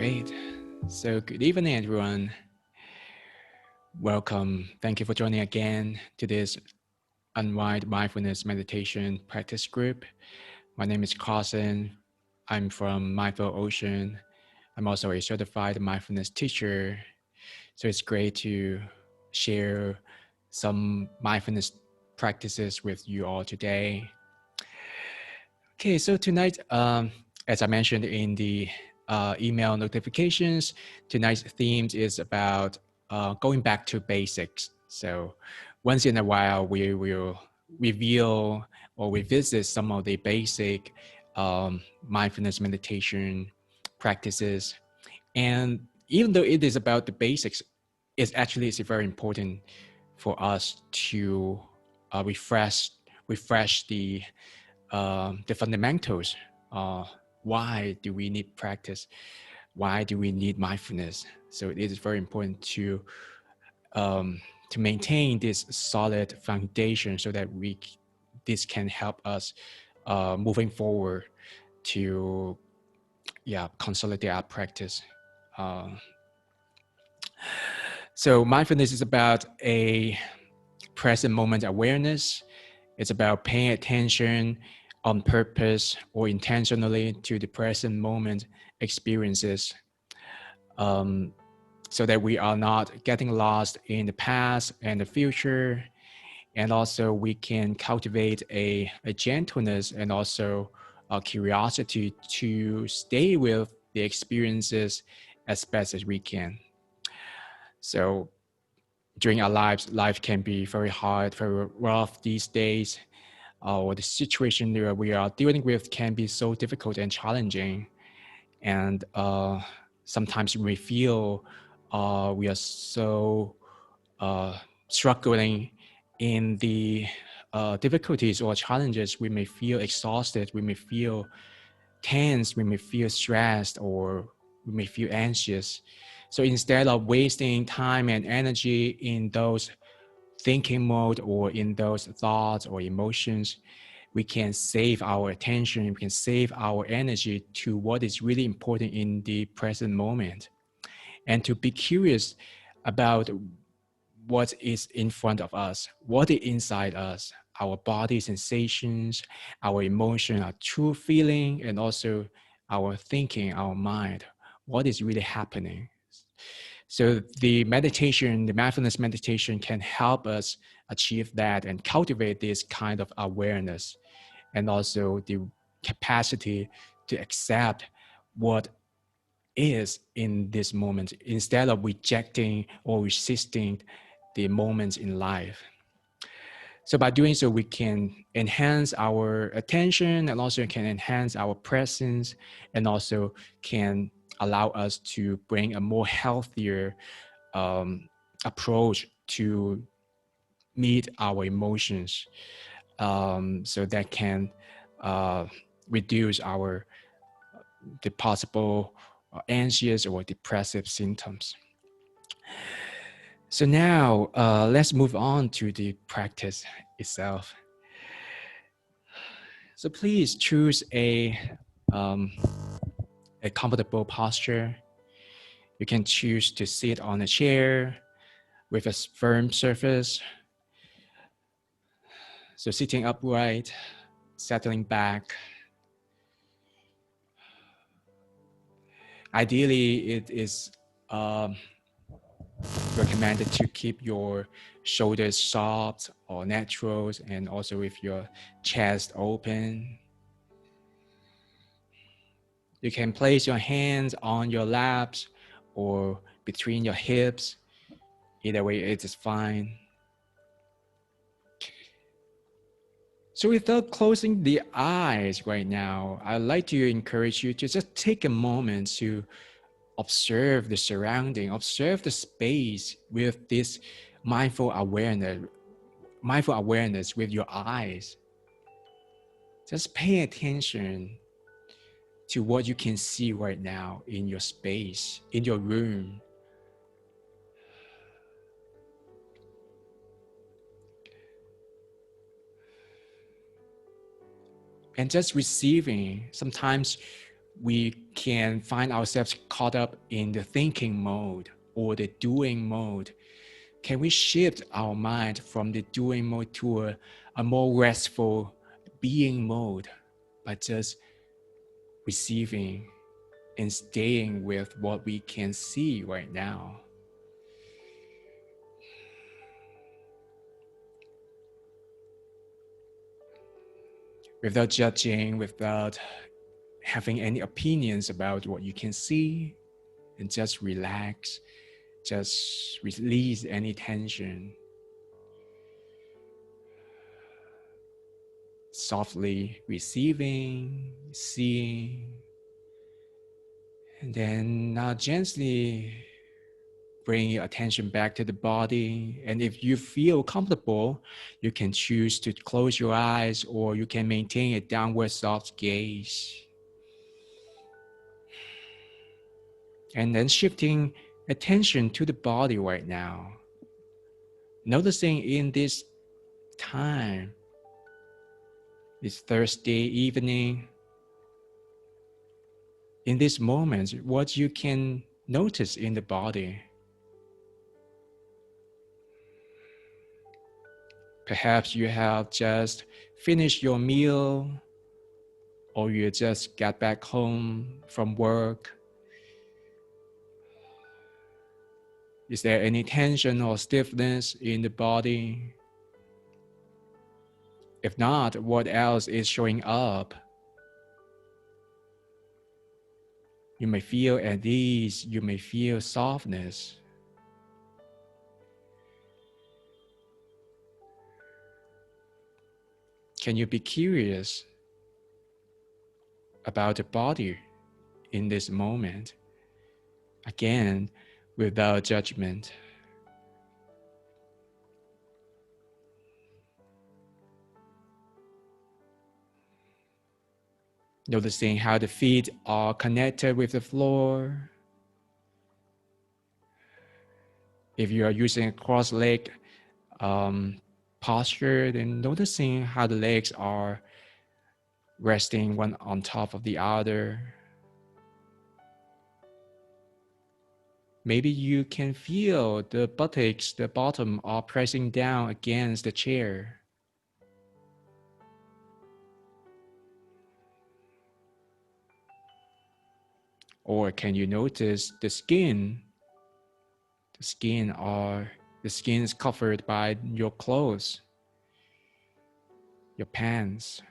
Great. So good evening, everyone. Welcome. Thank you for joining again to this Unwind Mindfulness Meditation Practice Group. My name is Karson. I'm from MindfulOcean. I'm also a certified mindfulness teacher. So it's great to share some mindfulness practices with you all today. Okay, so tonight, as I mentioned in the email notifications, tonight's theme is about going back to basics. So once in a while, we will reveal or revisit some of the basic mindfulness meditation practices. And even though it is about the basics, it's very important for us to refresh the fundamentals. Why do we need practice? Why do we need mindfulness? So it is very important to maintain this solid foundation so that this can help us moving forward to consolidate our practice. So mindfulness is about a present moment awareness. It's about paying attention on purpose or intentionally to the present moment experiences, so that we are not getting lost in the past and the future. And also we can cultivate a gentleness and also a curiosity to stay with the experiences as best as we can. So during our lives, life can be very hard, very rough these days. Or the situation that we are dealing with can be so difficult and challenging. And sometimes we feel we are so struggling in the difficulties or challenges. We may feel exhausted, we may feel tense, we may feel stressed, or we may feel anxious. So instead of wasting time and energy in those thinking mode or in those thoughts or emotions, we can save our attention, we can save our energy to what is really important in the present moment, and to be curious about what is in front of us, what is inside us, our body sensations, our emotion, our true feeling, and also our thinking, our mind, what is really happening. So the mindfulness meditation can help us achieve that and cultivate this kind of awareness, and also the capacity to accept what is in this moment instead of rejecting or resisting the moments in life. So by doing so, we can enhance our attention and also can enhance our presence, and also can allow us to bring a more healthier approach to meet our emotions, so that can reduce the possible anxious or depressive symptoms. So now let's move on to the practice itself. So please choose a comfortable posture. You can choose to sit on a chair with a firm surface. So sitting upright, settling back. Ideally, it is recommended to keep your shoulders soft or natural, and also with your chest open. You can place your hands on your laps or between your hips. Either way, it is fine. So without closing the eyes right now, I'd like to encourage you to just take a moment to observe the surrounding, observe the space with this mindful awareness with your eyes. Just pay attention to what you can see right now in your space, in your room. And just receiving. Sometimes we can find ourselves caught up in the thinking mode or the doing mode. Can we shift our mind from the doing mode to a more restful being mode by just receiving and staying with what we can see right now? Without judging, without having any opinions about what you can see, and just relax, just release any tension. Softly receiving, seeing, and then now gently bring your attention back to the body. And if you feel comfortable, you can choose to close your eyes, or you can maintain a downward soft gaze. And then shifting attention to the body right now. Noticing in this time, this Thursday evening, in this moment, what you can notice in the body. Perhaps you have just finished your meal, or you just got back home from work. Is there any tension or stiffness in the body? If not, what else is showing up? You may feel at ease, you may feel softness. Can you be curious about the body in this moment? Again, without judgment. Noticing how the feet are connected with the floor. If you are using a cross-leg posture, then noticing how the legs are resting one on top of the other. Maybe you can feel the buttocks, the bottom are pressing down against the chair. Or can you notice the skin? The skin is covered by your clothes, your pants.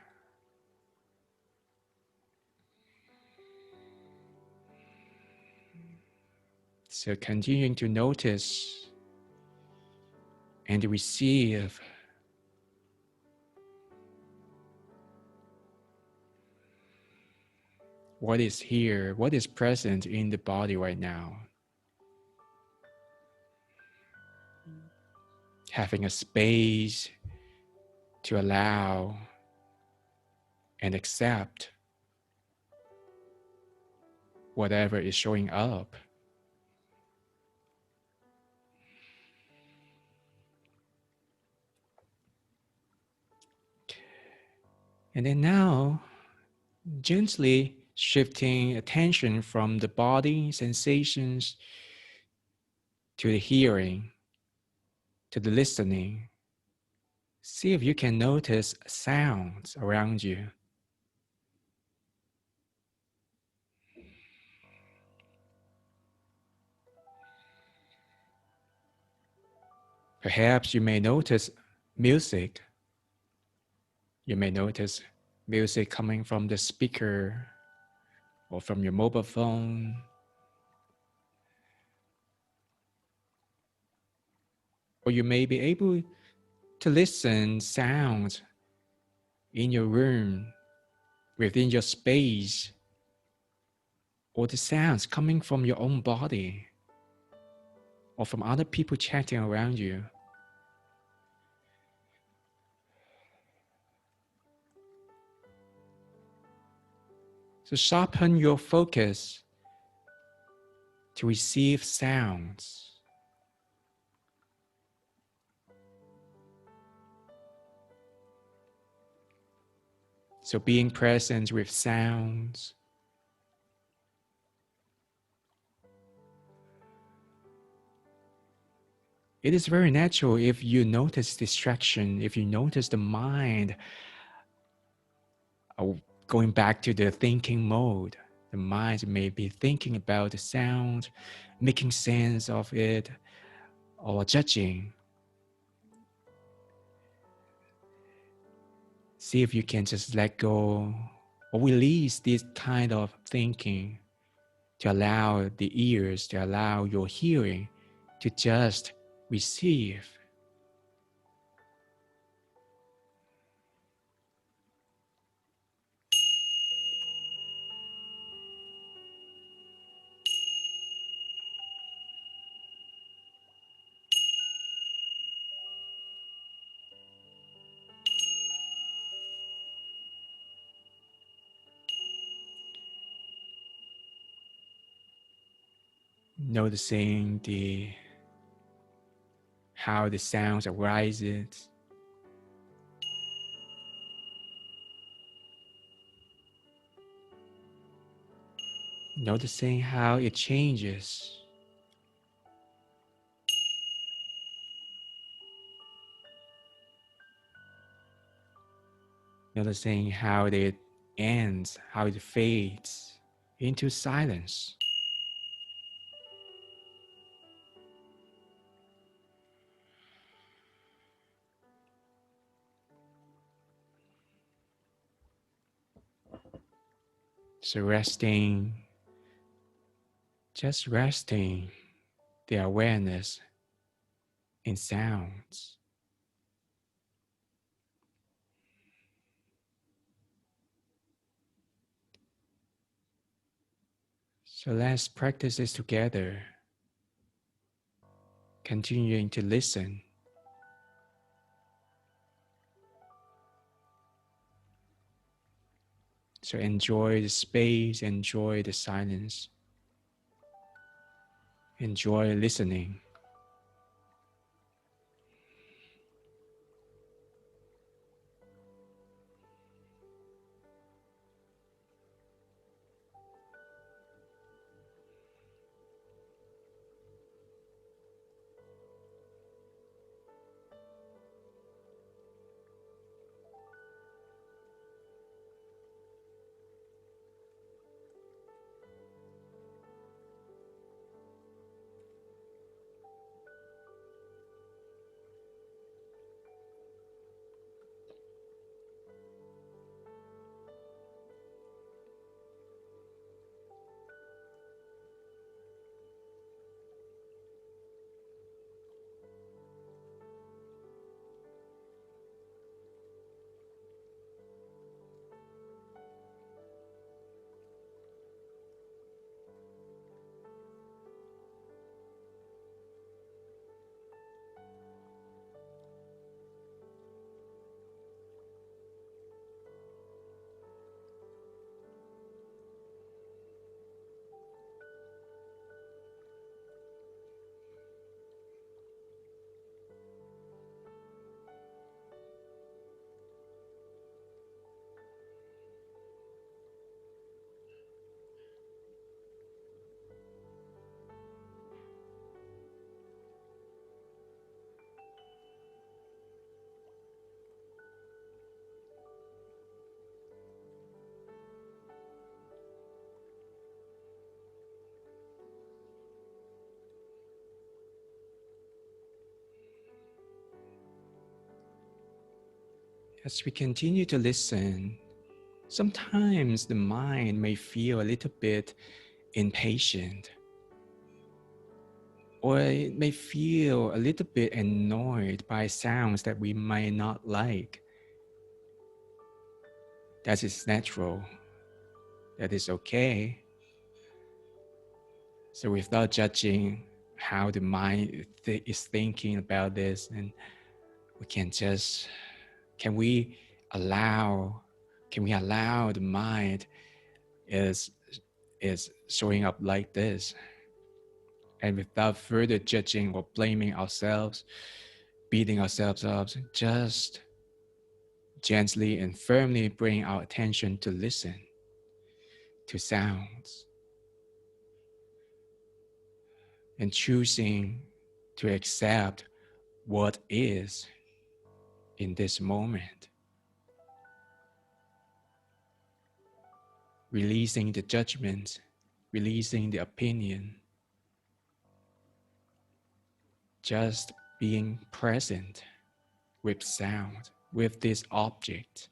So continuing to notice and receive. What is here? What is present in the body right now? Having a space to allow and accept whatever is showing up. And then now, gently shifting attention from the body sensations to the hearing, to the listening. See if you can notice sounds around you. Perhaps you may notice music. You may notice music coming from the speaker or from your mobile phone. Or you may be able to listen sounds in your room, within your space, or the sounds coming from your own body or from other people chatting around you. So sharpen your focus to receive sounds. So being present with sounds, It is very natural if you notice distraction, if you notice the mind going back to the thinking mode. The mind may be thinking about the sound, making sense of it, or judging. See if you can just let go or release this kind of thinking to allow the ears, to allow your hearing to just receive. Noticing how the sounds arises. Noticing how it changes. Noticing how it ends, how it fades into silence. So just resting the awareness in sounds. So let's practice this together, continuing to listen. So enjoy the space, enjoy the silence, enjoy listening. As we continue to listen, sometimes the mind may feel a little bit impatient, or it may feel a little bit annoyed by sounds that we might not like. That is natural. That is okay. So without judging how the mind is thinking about this, and we can we allow the mind is showing up like this, and without further judging or blaming ourselves, beating ourselves up, just gently and firmly bring our attention to listen to sounds and choosing to accept what is in this moment. Releasing the judgment, releasing the opinion, just being present with sound, with this object.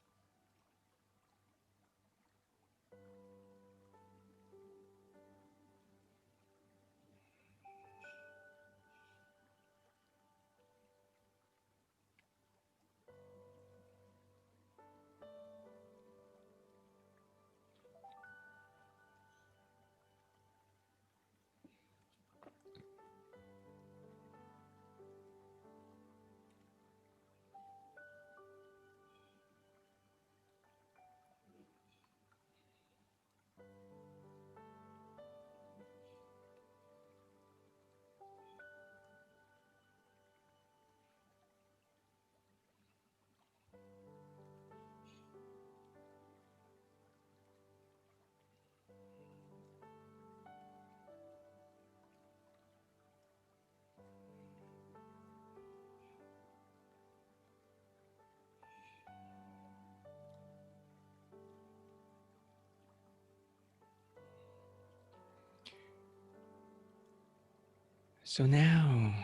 So now,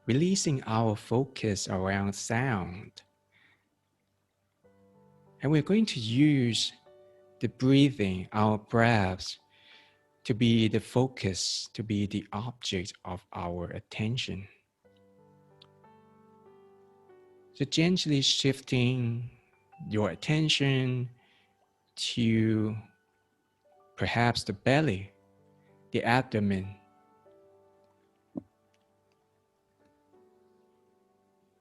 releasing our focus around sound. And we're going to use the breathing, our breaths, to be the focus, to be the object of our attention. So gently shifting your attention to perhaps the belly, the abdomen,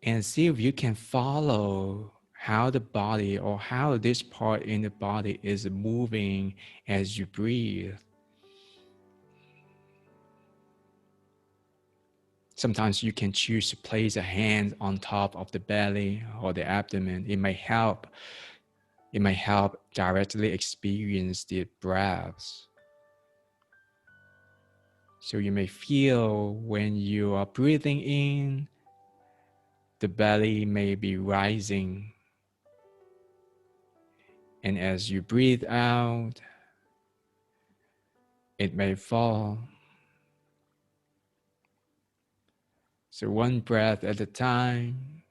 and see if you can follow how the body or how this part in the body is moving as you breathe. Sometimes you can choose to place a hand on top of the belly or the abdomen. It may help directly experience the breaths. So you may feel when you are breathing in, the belly may be rising. And as you breathe out, it may fall. So one breath at a time,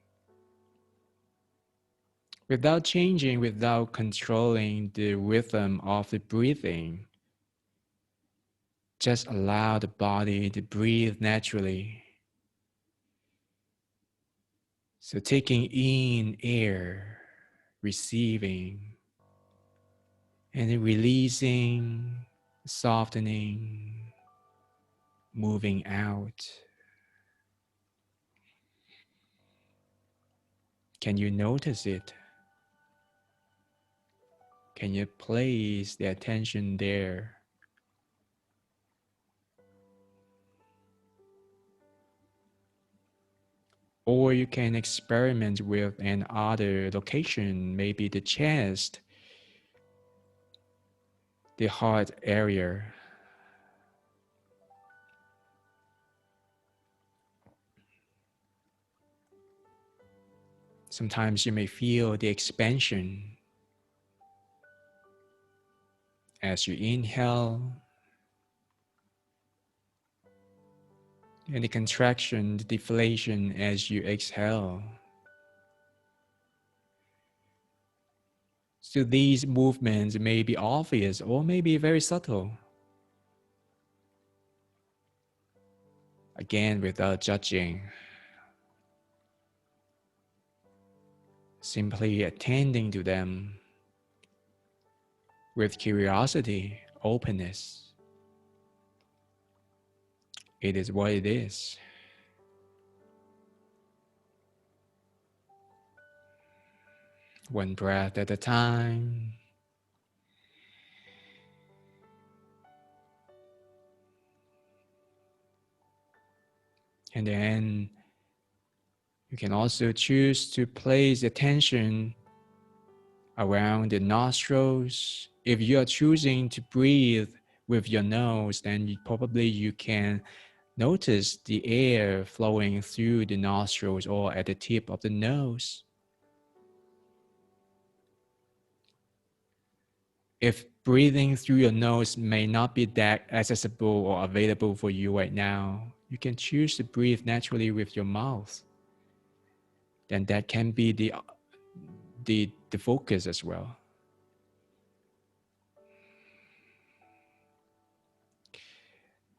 without changing, without controlling the rhythm of the breathing. Just allow the body to breathe naturally. So taking in air, receiving, and then releasing, softening, moving out. Can you notice it? Can you place the attention there? Or you can experiment with another location, maybe the chest, the heart area. Sometimes you may feel the expansion as you inhale, and the contraction, the deflation as you exhale. So these movements may be obvious or may be very subtle. Again, without judging. Simply attending to them with curiosity, openness. It is what it is. One breath at a time. And then you can also choose to place attention around the nostrils. If you are choosing to breathe with your nose, then probably you can Notice the air flowing through the nostrils or at the tip of the nose. If breathing through your nose may not be that accessible or available for you right now, you can choose to breathe naturally with your mouth. Then that can be the focus as well.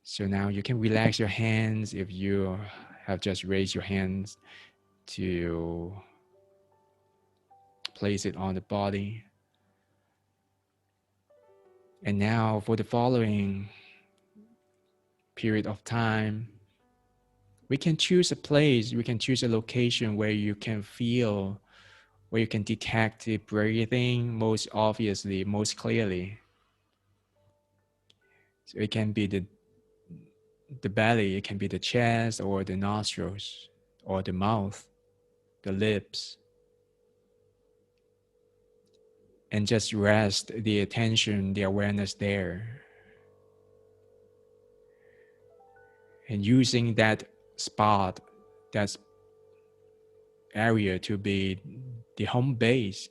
So now you can relax your hands if you have just raised your hands to place it on the body. And now for the following period of time, we can choose a place, we can choose a location where you can feel, where you can detect the breathing most obviously, most clearly. So it can be the belly, it can be the chest or the nostrils or the mouth, the lips. And just rest the attention, the awareness there. And using that spot, that area to be the home base.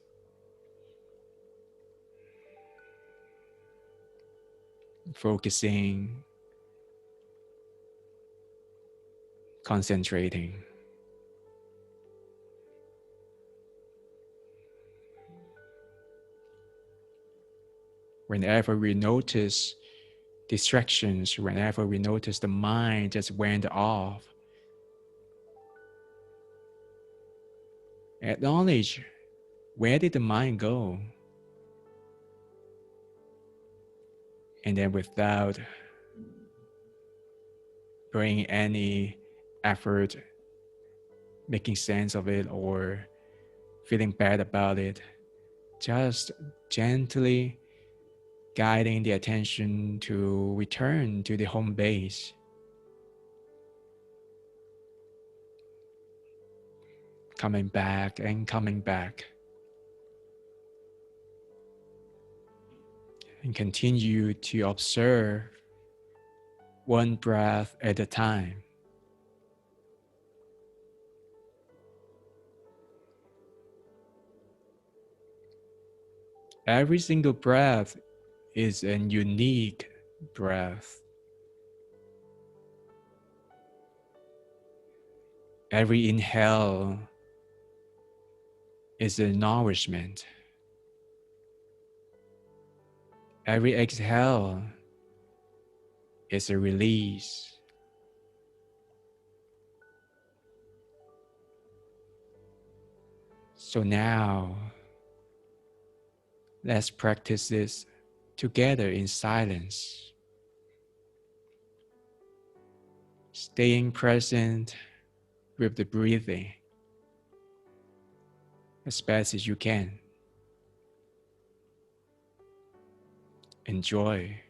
Focusing, concentrating. Whenever we notice distractions, whenever we notice the mind just went off, acknowledge, where did the mind go? And then without bringing any effort, making sense of it or feeling bad about it, just gently guiding the attention to return to the home base. Coming back and coming back. And continue to observe one breath at a time. Every single breath is a unique breath. Every inhale is a nourishment. Every exhale is a release. So now, let's practice this together in silence. Staying present with the breathing as best as you can. Enjoy.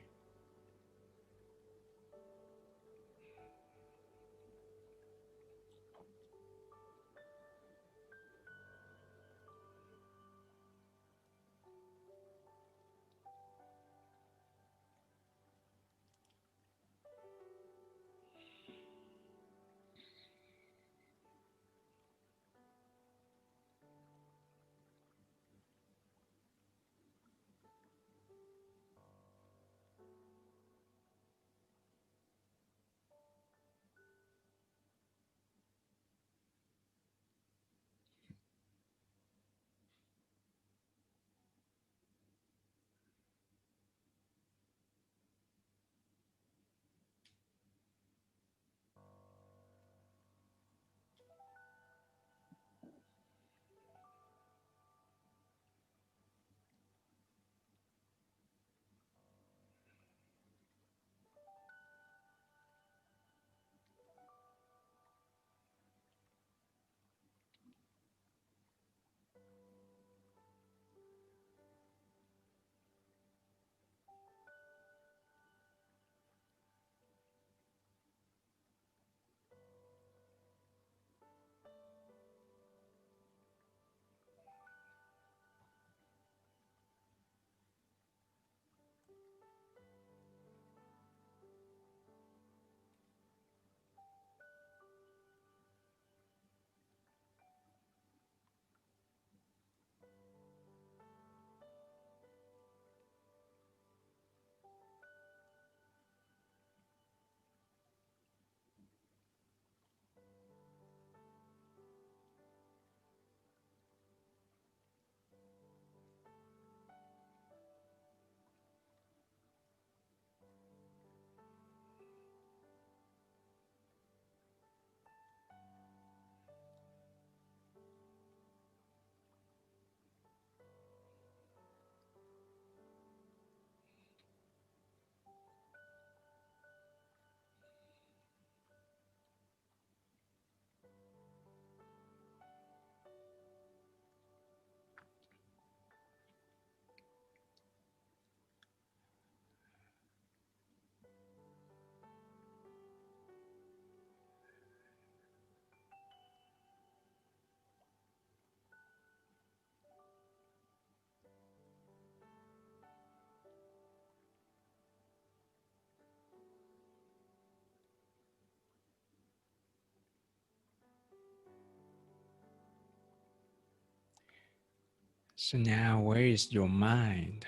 So now, where is your mind?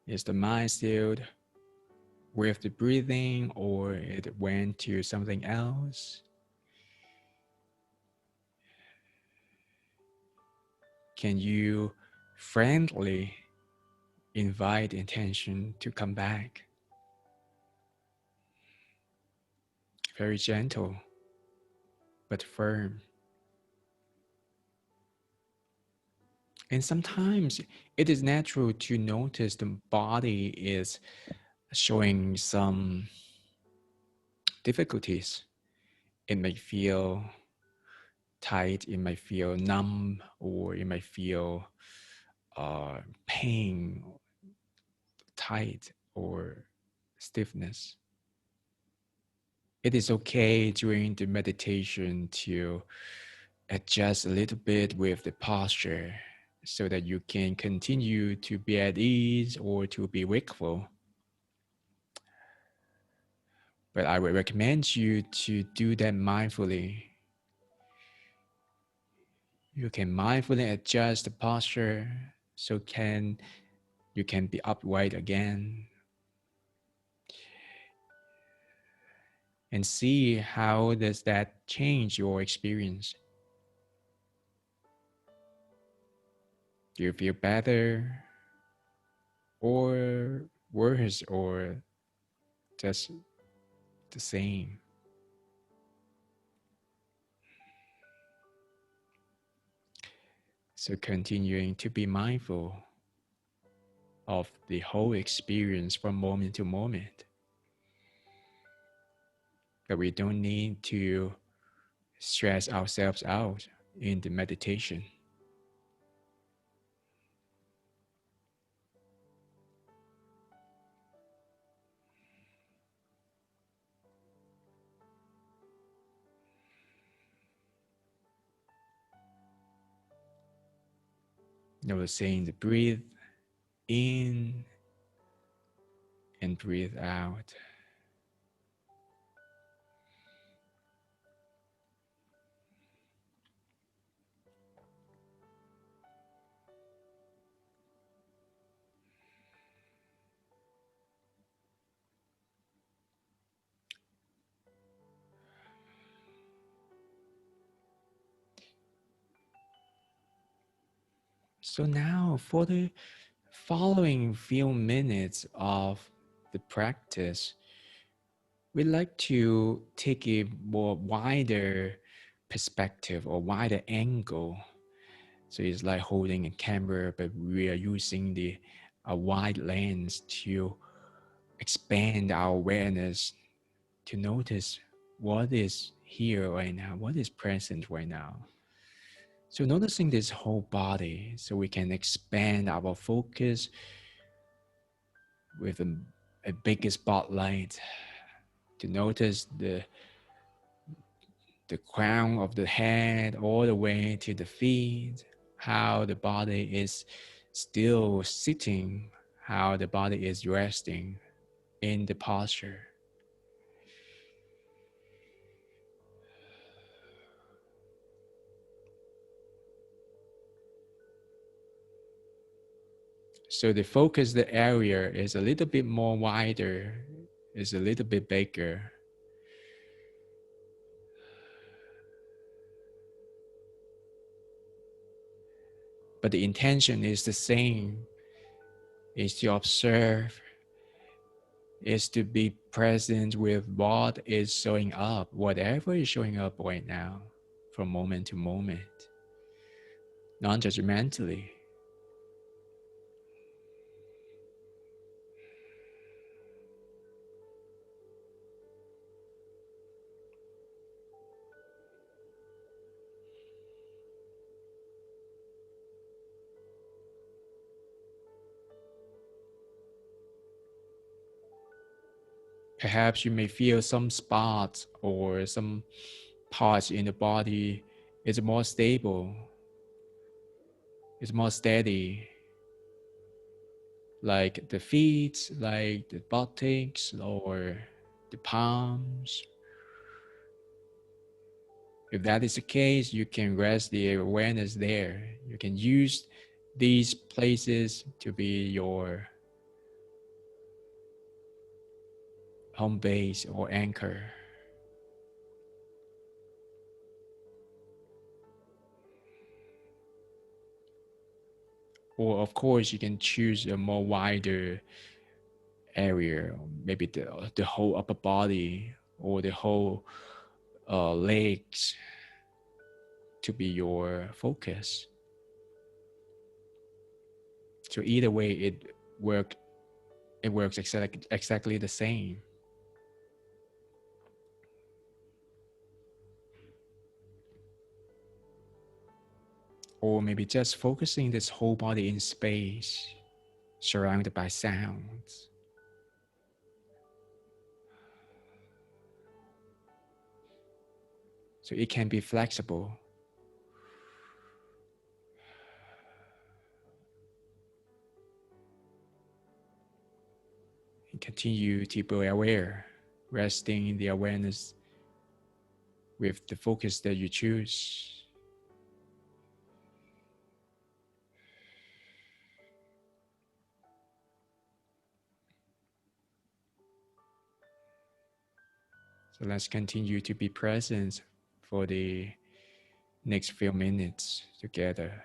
Is the mind still with the breathing, or it went to something else? Can you friendly invite intention to come back? Very gentle, but firm. And sometimes it is natural to notice the body is showing some difficulties. It may feel tight, it might feel numb, or it might feel pain, tight, or stiffness. It is okay during the meditation to adjust a little bit with the posture so that you can continue to be at ease or to be wakeful. But I would recommend you to do that mindfully. You can mindfully adjust the posture so you can be upright again. And see how does that change your experience. Do you feel better or worse or just the same? So continuing to be mindful of the whole experience from moment to moment. But we don't need to stress ourselves out in the meditation. Noticing the breathe in and breathe out. So now for the following few minutes of the practice, we like to take a more wider perspective or wider angle. So it's like holding a camera, but we are using a wide lens to expand our awareness, to notice what is here right now, what is present right now. So noticing this whole body, so we can expand our focus with a bigger spotlight to notice the crown of the head all the way to the feet, how the body is still sitting, how the body is resting in the posture. So the focus, the area is a little bit more wider, is a little bit bigger. But the intention is the same, is to observe, is to be present with what is showing up, whatever is showing up right now, from moment to moment, non-judgmentally. Perhaps you may feel some spots or some parts in the body is more stable, is more steady, like the feet, like the buttocks or the palms. If that is the case, you can rest the awareness there. You can use these places to be your home base or anchor. Or of course, you can choose a more wider area, maybe the whole upper body or the whole legs to be your focus. So either way, it works exactly the same. Or maybe just focusing this whole body in space, surrounded by sounds. So it can be flexible. And continue to be aware, resting in the awareness with the focus that you choose. So let's continue to be present for the next few minutes together.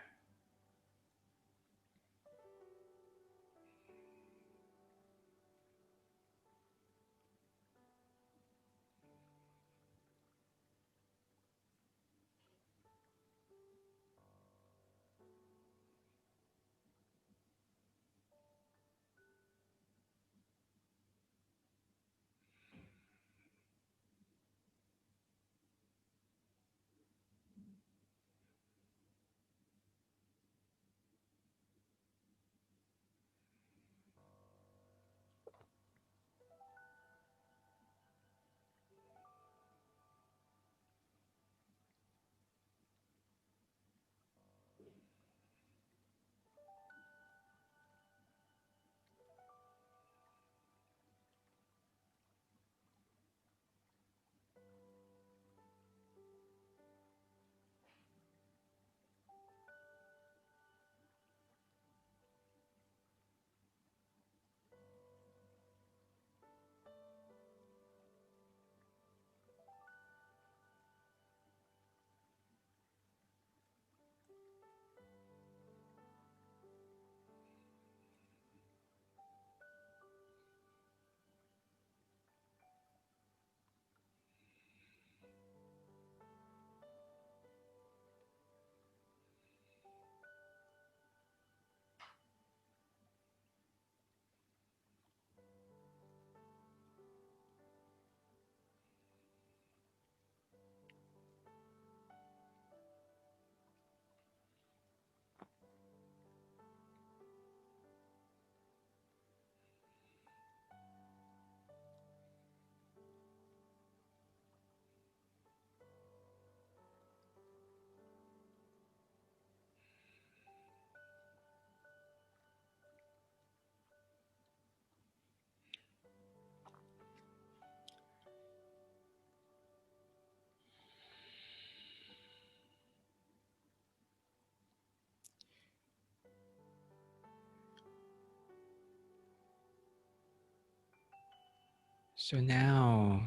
So now,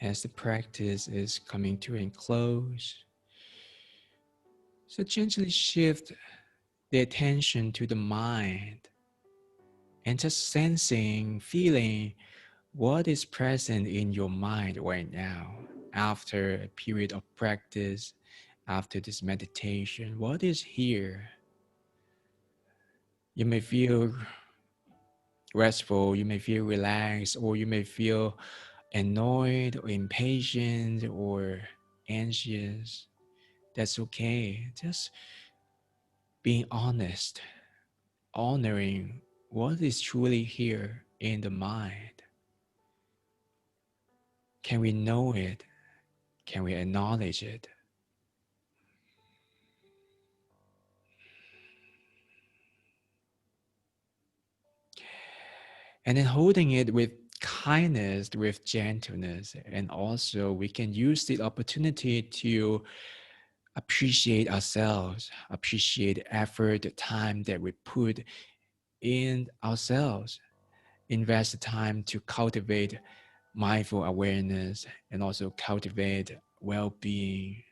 as the practice is coming to a close, so gently shift the attention to the mind and just sensing, feeling what is present in your mind right now after a period of practice, after this meditation. What is here? You may feel restful, you may feel relaxed, or you may feel annoyed or impatient or anxious. That's okay. Just being honest, honoring what is truly here in the mind. Can we know it? Can we acknowledge it? And then holding it with kindness with gentleness. And also we can use the opportunity to appreciate ourselves, appreciate the effort, the time that we put in ourselves, invest the time to cultivate mindful awareness and also cultivate well-being,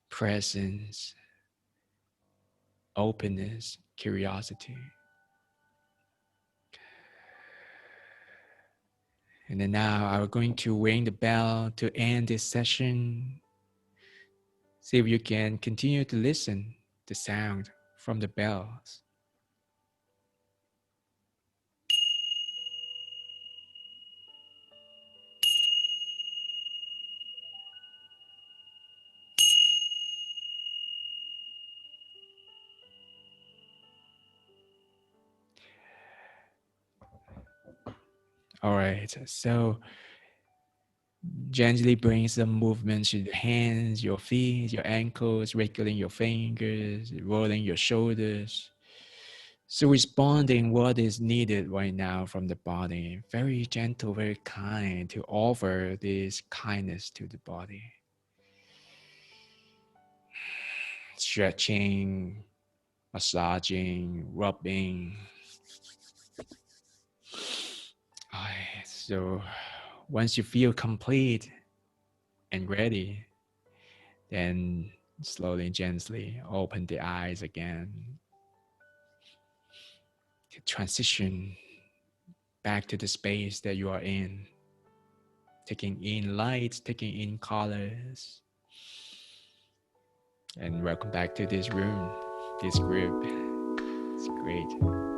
presence, openness, curiosity. And then now I'm going to ring the bell to end this session. See if you can continue to listen the sound from the bells. All right, so gently bring some movements to your hands, your feet, your ankles, wriggling your fingers, rolling your shoulders. So responding what is needed right now from the body. Very gentle, very kind to offer this kindness to the body. Stretching, massaging, rubbing. Alright, so once you feel complete and ready, then slowly and gently open the eyes again. To transition back to the space that you are in, taking in lights, taking in colors. And welcome back to this room, this group. It's great.